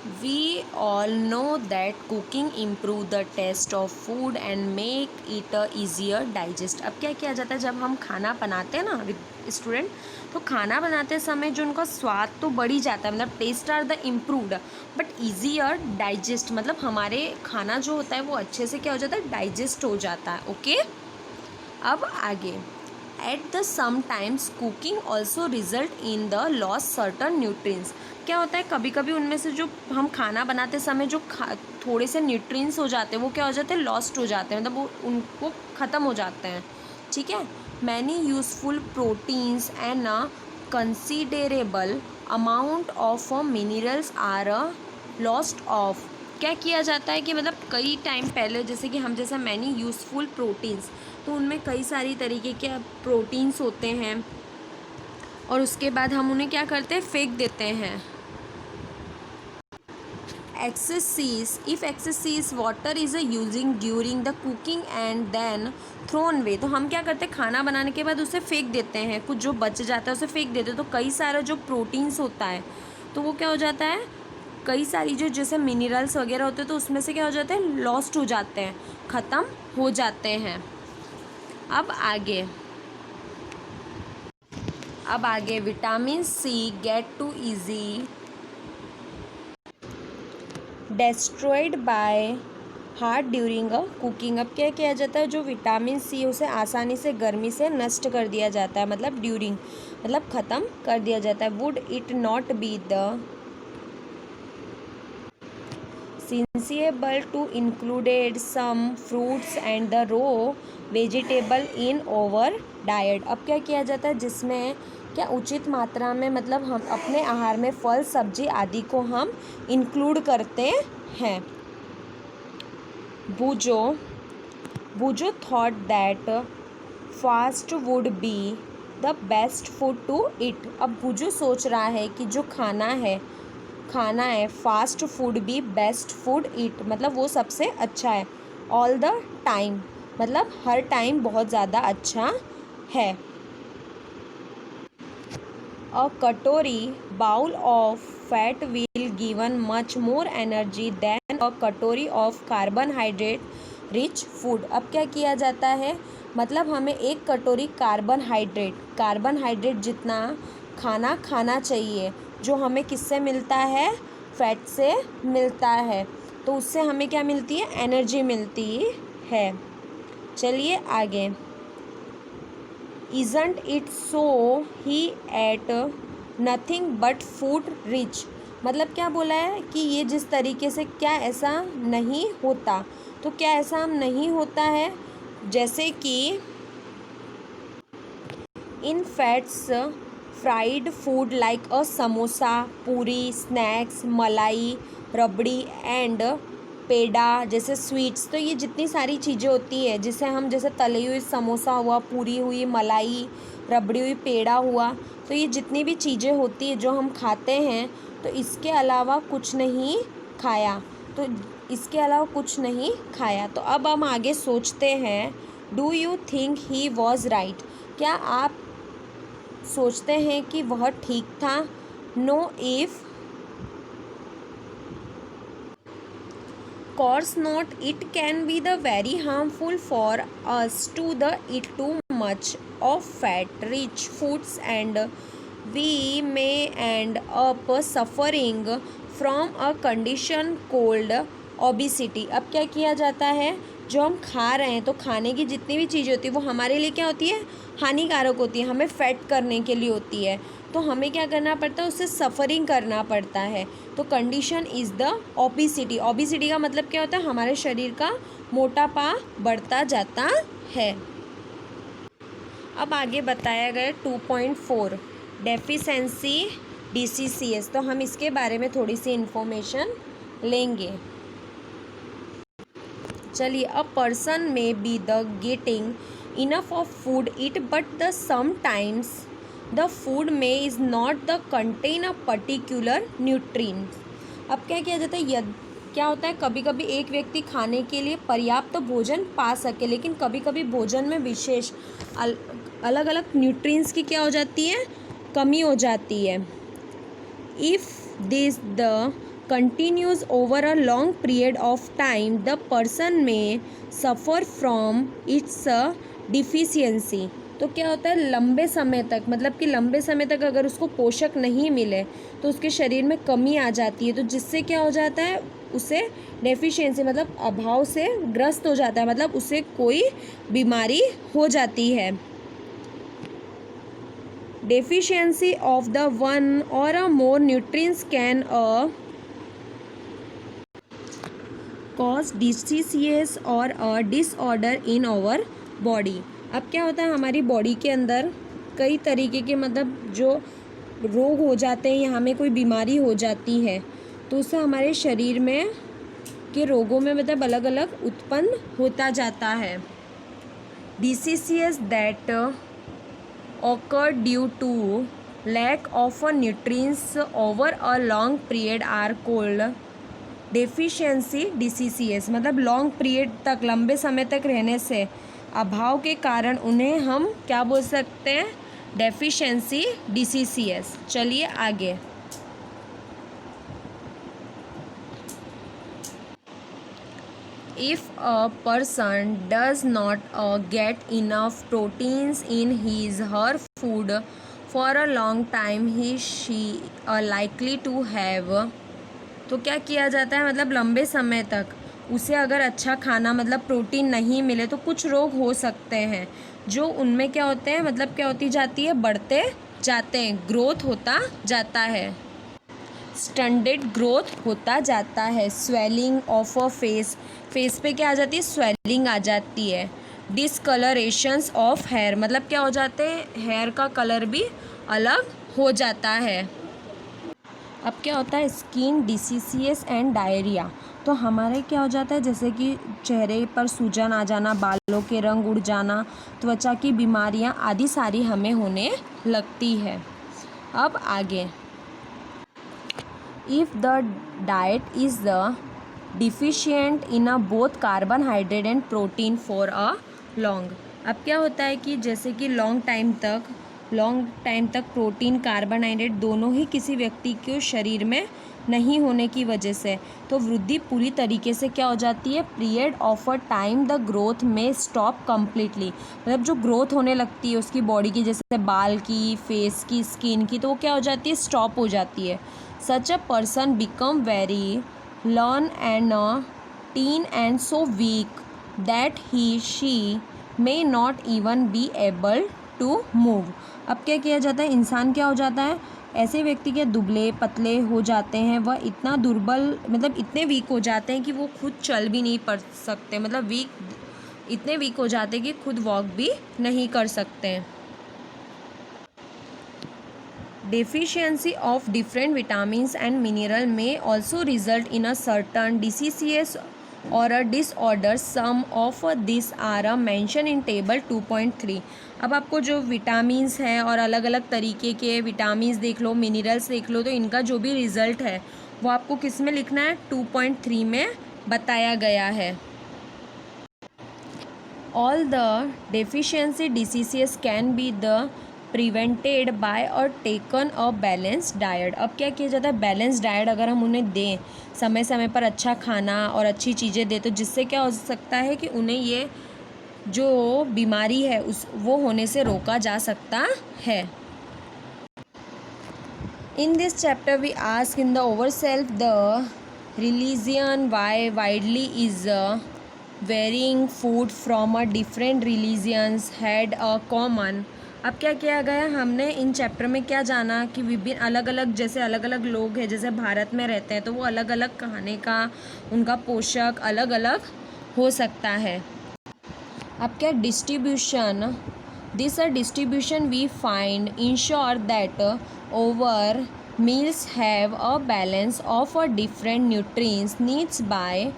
We all know that cooking improve the taste of food and make it easier digest. अब क्या किया जाता है जब हम खाना बनाते हैं ना स्टूडेंट, तो खाना बनाते समय जो उनका स्वाद तो बढ़ ही जाता है, मतलब taste are the improved, but easier digest, मतलब हमारे खाना जो होता है वो अच्छे से क्या हो जाता है, डाइजेस्ट हो जाता है. ओके. अब आगे, at the same times cooking also result in the loss certain nutrients. क्या होता है कभी कभी उनमें से जो हम खाना बनाते समय जो थोड़े से न्यूट्रिएंट्स हो जाते हैं वो क्या हो जाते हैं, लॉस्ट हो जाते हैं, मतलब वो उनको ख़त्म हो जाते हैं. ठीक है. Many useful proteins and a considerable amount of minerals are lost off. क्या किया जाता है कि मतलब कई टाइम पहले जैसे कि हम जैसे मैनी यूज़फुल प्रोटीन्स, तो उनमें कई सारी तरीके के प्रोटीन्स होते हैं और उसके बाद हम उन्हें क्या करते हैं, फेंक देते हैं. Excess, if excess water is using during the cooking and then thrown way, तो हम क्या करते हैं खाना बनाने के बाद उसे फेंक देते हैं, कुछ जो बच जाता है उसे फेंक देते हैं, तो कई सारा जो प्रोटीन्स होता है तो वो क्या हो जाता है, कई सारी जो जैसे मिनरल्स वगैरह होते हैं तो उसमें से क्या हो जाते हैं, लॉस्ट हो जाते हैं, ख़त्म हो जाते हैं. अब आगे vitamin C get to easy destroyed by heat during a cooking. अब क्या किया जाता है, जो विटामिन सी उसे आसानी से गर्मी से नष्ट कर दिया जाता है, मतलब ड्यूरिंग मतलब ख़त्म कर दिया जाता है. Would it not be the sensible to included some fruits and the raw vegetable in our diet. अब क्या किया जाता है जिसमें क्या उचित मात्रा में, मतलब हम अपने आहार में फल सब्जी आदि को हम इंक्लूड करते हैं. बुजो thought that fast would be the best food to eat. अब बुजो सोच रहा है कि जो खाना है फास्ट फूड भी बेस्ट फूड ईट, मतलब वो सबसे अच्छा है. ऑल द टाइम, मतलब हर टाइम बहुत ज़्यादा अच्छा है. अ कटोरी bowl of fat will given much more energy than a कटोरी ऑफ कार्बनहाइड्रेट रिच फूड. अब क्या किया जाता है, मतलब हमें एक कटोरी कार्बनहाइड्रेट जितना खाना खाना चाहिए, जो हमें किससे मिलता है, फैट से मिलता है, तो उससे हमें क्या मिलती है, एनर्जी मिलती है. चलिए आगे. Isn't it so he ate nothing but food rich. मतलब क्या बोला है कि ये जिस तरीके से, क्या ऐसा नहीं होता, तो क्या ऐसा नहीं होता है जैसे कि इन फैट्स फ्राइड फूड लाइक अ समोसा, पूरी, स्नैक्स, मलाई, रबड़ी एंड पेड़ा जैसे स्वीट्स. तो ये जितनी सारी चीज़ें होती है जिसे हम, जैसे तली हुई समोसा हुआ, पूरी हुई, मलाई, रबड़ी हुई, पेड़ा हुआ, तो ये जितनी भी चीज़ें होती है जो हम खाते हैं, तो इसके अलावा कुछ नहीं खाया, तो इसके अलावा कुछ नहीं खाया. तो अब हम आगे सोचते हैं, do you think he was right. क्या आप सोचते हैं कि वह ठीक था. Know if course not, it can be the very harmful for us to the eat too much of fat rich foods and we may end up suffering from a condition called obesity. अब क्या किया जाता है, जो हम खा रहे हैं, तो खाने की जितनी भी चीज़ें होती है वो हमारे लिए क्या होती है, हानिकारक होती है, हमें फैट करने के लिए होती है, तो हमें क्या करना पड़ता है, उससे सफ़रिंग करना पड़ता है. तो condition is the obesity. Obesity का मतलब क्या होता है, हमारे शरीर का मोटापा बढ़ता जाता है. अब आगे बताया गया 2.4 डेफिशिएंसी DCCS. तो हम इसके बारे में थोड़ी सी इन्फॉर्मेशन लेंगे. चलिए. A person may be the getting enough of food it but the sometimes the food may is not the contain a particular nutrient. अब क्या किया जाता है, क्या होता है, कभी कभी एक व्यक्ति खाने के लिए पर्याप्त भोजन पा सके, लेकिन कभी कभी भोजन में विशेष अलग अलग न्यूट्रिएंट्स की क्या हो जाती है, कमी हो जाती है. If this the continues over a long period of time, the person may suffer from its deficiency. तो क्या होता है, लंबे समय तक, मतलब कि लंबे समय तक अगर उसको पोषक नहीं मिले तो उसके शरीर में कमी आ जाती है, तो जिससे क्या हो जाता है, उसे डेफिशिएंसी मतलब अभाव से ग्रस्त हो जाता है, मतलब उसे कोई बीमारी हो जाती है. Deficiency of the one or a more nutrients can cause diseases or a disorder in our body. अब क्या होता है, हमारी बॉडी के अंदर कई तरीके के मतलब जो रोग हो जाते हैं या हमें कोई बीमारी हो जाती है, तो उससे हमारे शरीर में के रोगों में मतलब अलग अलग उत्पन्न होता जाता है. Diseases that occur due to lack of nutrients over a long period are called deficiency diseases. मतलब लॉन्ग पीरियड तक, लंबे समय तक रहने से अभाव के कारण उन्हें हम क्या बोल सकते हैं, डेफिशिएंसी डिसीसीएस. चलिए आगे. If a person does not get enough proteins in his her food for a long time, she likely to have. तो क्या किया जाता है, मतलब लंबे समय तक उसे अगर अच्छा खाना मतलब प्रोटीन नहीं मिले तो कुछ रोग हो सकते हैं, जो उनमें क्या होते हैं, मतलब क्या होती जाती है, बढ़ते जाते हैं, ग्रोथ होता जाता है, स्टंटेड ग्रोथ होता जाता है. Swelling of a face, face पे क्या आ जाती है, स्वेलिंग आ जाती है. डिसकलरेशंस ऑफ हेयर, मतलब क्या हो जाते हैं, हेयर का कलर भी अलग हो जाता है. अब क्या होता है, स्किन डिसीसीएस एंड डायरिया. तो हमारे क्या हो जाता है, जैसे कि चेहरे पर सूजन आ जाना, बालों के रंग उड़ जाना, त्वचा की बीमारियां आदि सारी हमें होने लगती है. अब आगे. If the diet is deficient in both carbohydrate and protein for a long. अब क्या होता है कि जैसे कि लॉन्ग टाइम तक प्रोटीन कार्बोहाइड्रेट दोनों ही किसी व्यक्ति के शरीर में नहीं होने की वजह से, तो वृद्धि पूरी तरीके से क्या हो जाती है, period of a time the growth में स्टॉप कम्प्लीटली. मतलब जो ग्रोथ होने लगती है उसकी बॉडी की, जैसे बाल की, फेस की, स्किन की, तो वो क्या हो जाती है, स्टॉप हो जाती है. Such a person become very lean and thin and so weak that she may not even be able to move. अब क्या किया जाता है, इंसान क्या हो जाता है, ऐसे व्यक्ति के दुबले पतले हो जाते हैं, वह इतना दुर्बल मतलब इतने वीक हो जाते हैं कि वो खुद चल भी नहीं पड़ सकते, मतलब इतने वीक हो जाते हैं कि खुद वॉक भी नहीं कर सकते हैं. Deficiency of different vitamins and mineral may also result in a certain diseases or a disorder. Some of these are mentioned in table 2.3. अब आपको जो विटामिन्स हैं और अलग अलग तरीके के विटामिन्स देख लो, मिनरल्स देख लो, तो इनका जो भी रिज़ल्ट है वो आपको किस में लिखना है, 2.3 में बताया गया है. All the deficiency diseases can be prevented by और टेकन अ बैलेंस डाइट. अब क्या किया जाता है, बैलेंस डाइट अगर हम उन्हें दें, समय समय पर अच्छा खाना और अच्छी चीज़ें दें, तो जिससे क्या हो सकता है कि उन्हें ये जो बीमारी है वो होने से रोका जा सकता है. In this chapter we ask in the our self the religion why widely is varying food from a different religions had a common. अब क्या किया गया, हमने इन चैप्टर में क्या जाना कि विभिन्न अलग अलग, जैसे अलग अलग लोग हैं, जैसे भारत में रहते हैं, तो वो अलग अलग खाने का, उनका पोषक अलग अलग हो सकता है. अब क्या distribution, this distribution we find ensure that our meals have a balance of a different nutrients needs by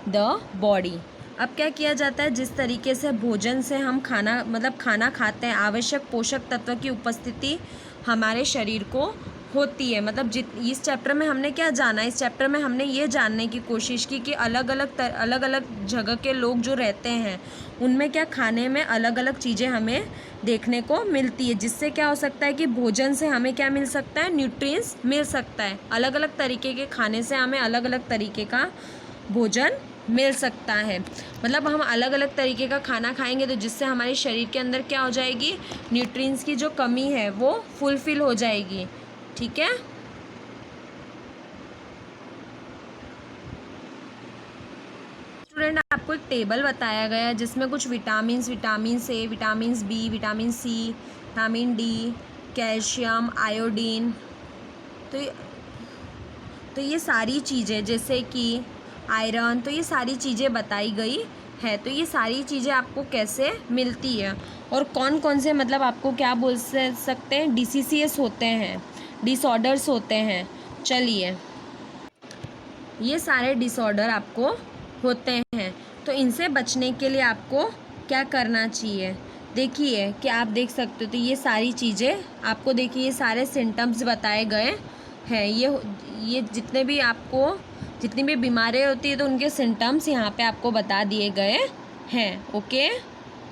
the body. अब क्या किया जाता है, जिस तरीके से भोजन से हम खाना खाते हैं, आवश्यक पोषक तत्व की उपस्थिति हमारे शरीर को होती है। मतलब इस चैप्टर में हमने क्या जाना, इस चैप्टर में हमने ये जानने की कोशिश की कि अलग अलग जगह के लोग जो रहते हैं उनमें क्या खाने में अलग अलग चीज़ें हमें देखने को मिलती है, जिससे क्या हो सकता है कि भोजन से हमें क्या मिल सकता है, न्यूट्रिएंट्स मिल सकता है। अलग अलग तरीके के खाने से हमें अलग अलग तरीके का भोजन मिल सकता है। मतलब हम अलग अलग तरीके का खाना खाएंगे तो जिससे हमारे शरीर के अंदर क्या हो जाएगी, न्यूट्रिएंट्स की जो कमी है वो फुलफ़िल हो जाएगी। ठीक है। स्टूडेंट, आपको एक टेबल बताया गया है जिसमें कुछ vitamin A, vitamin B, vitamin C, vitamin D, calcium, iodine, तो ये सारी चीज़ें, जैसे कि आयरन, तो ये सारी चीज़ें बताई गई है। तो ये सारी चीज़ें आपको कैसे मिलती है और कौन कौन से, मतलब आपको क्या बोल सकते हैं, डिसीज़ेस होते हैं, डिसऑर्डर्स होते हैं। चलिए, ये सारे डिसऑर्डर आपको होते हैं, तो इनसे बचने के लिए आपको क्या करना चाहिए। देखिए कि आप देख सकते हो, तो ये सारी चीज़ें आपको, देखिए ये सारे सिम्टम्स बताए गए हैं। ये जितने भी आपको, जितनी भी बीमारियाँ होती है तो उनके सिम्टम्स यहाँ पे आपको बता दिए गए हैं। ओके।